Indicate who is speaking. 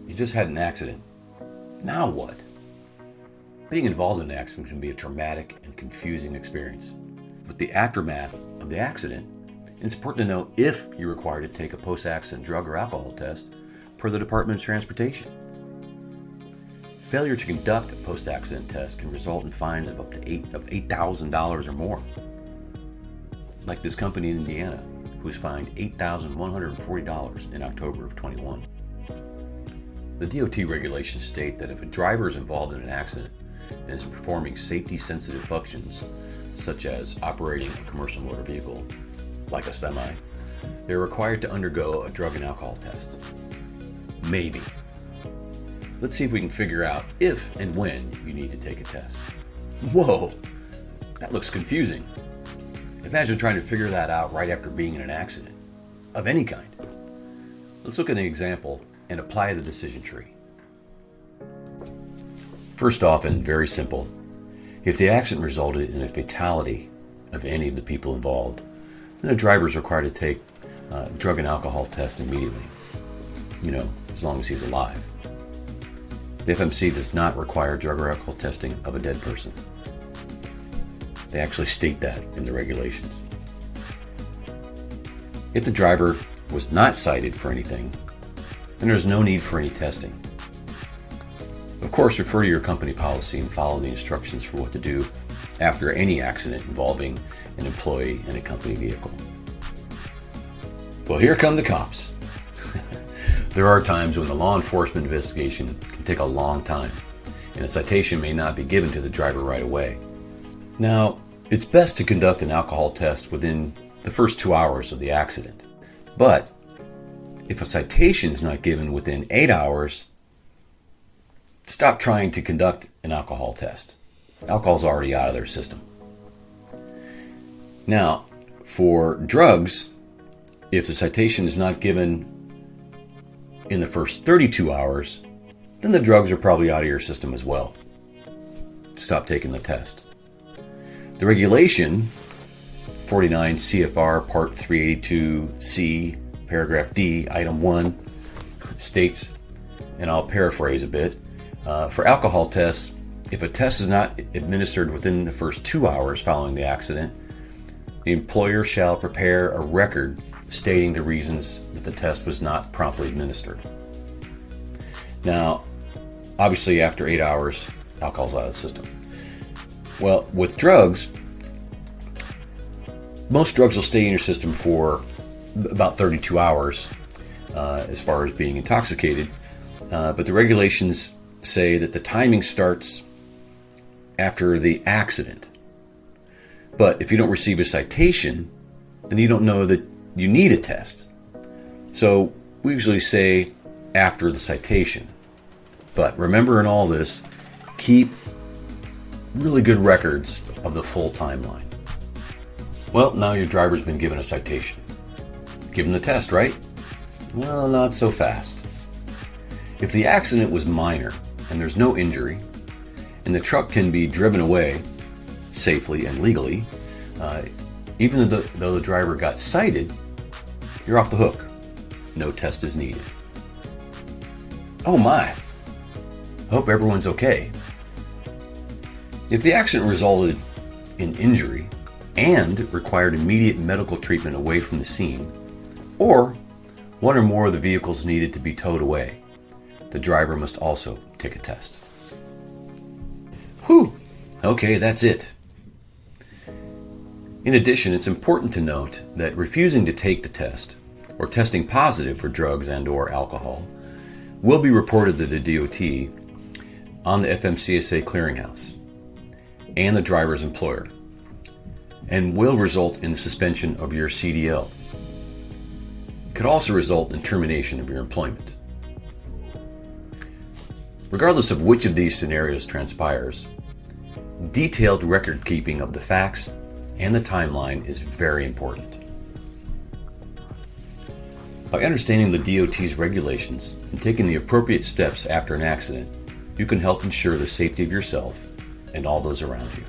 Speaker 1: you just had an accident. Now what? Being involved in an accident can be a traumatic and confusing experience. With the aftermath of the accident, it's important to know if you're required to take a post-accident drug or alcohol test per the Department of Transportation. Failure to conduct a post-accident test can result in fines of up to $8,000 or more. Like this company in Indiana, who was fined $8,140 in October of 21. The DOT regulations state that if a driver is involved in an accident and is performing safety-sensitive functions, such as operating a commercial motor vehicle, like a semi, they're required to undergo a drug and alcohol test. Maybe. Let's see if we can figure out if and when you need to take a test. Whoa, that looks confusing. Imagine trying to figure that out right after being in an accident, of any kind. Let's look at an example and apply the decision tree. First off, and very simple, if the accident resulted in a fatality of any of the people involved, then a driver is required to take a drug and alcohol test immediately. As long as he's alive. The FMC does not require drug or alcohol testing of a dead person. They actually state that in the regulations. If the driver was not cited for anything, then there's no need for any testing. Of course, refer to your company policy and follow the instructions for what to do after any accident involving an employee in a company vehicle. Well, here come the cops. There are times when the law enforcement investigation can take a long time, and a citation may not be given to the driver right away. Now, it's best to conduct an alcohol test within the first 2 hours of the accident. But if a citation is not given within 8 hours, stop trying to conduct an alcohol test. Alcohol's already out of their system. Now, for drugs, if the citation is not given in the first 32 hours, then the drugs are probably out of your system as well. Stop taking the test. The regulation, 49 CFR Part 382C, Paragraph D, Item 1, states, and I'll paraphrase a bit, for alcohol tests, if a test is not administered within the first 2 hours following the accident, the employer shall prepare a record stating the reasons that the test was not promptly administered. Now, obviously after 8 hours, alcohol's out of the system. Well, with drugs, most drugs will stay in your system for about 32 hours as far as being intoxicated, but the regulations say that the timing starts after the accident. But if you don't receive a citation, then you don't know that you need a test. So we usually say after the citation. But remember in all this, keep really good records of the full timeline. Well, now your driver's been given a citation. Give him the test, right? Well, not so fast. If the accident was minor and there's no injury, and the truck can be driven away safely and legally, even though the driver got cited, you're off the hook. No test is needed. Oh my! Hope everyone's okay. If the accident resulted in injury and required immediate medical treatment away from the scene, or one or more of the vehicles needed to be towed away, the driver must also take a test. Whew! Okay, that's it. In addition, it's important to note that refusing to take the test or testing positive for drugs and/or alcohol will be reported to the DOT on the FMCSA clearinghouse and the driver's employer, and will result in the suspension of your CDL. It could also result in termination of your employment. Regardless of which of these scenarios transpires, detailed record keeping of the facts and the timeline is very important. By understanding the DOT's regulations and taking the appropriate steps after an accident, you can help ensure the safety of yourself and all those around you.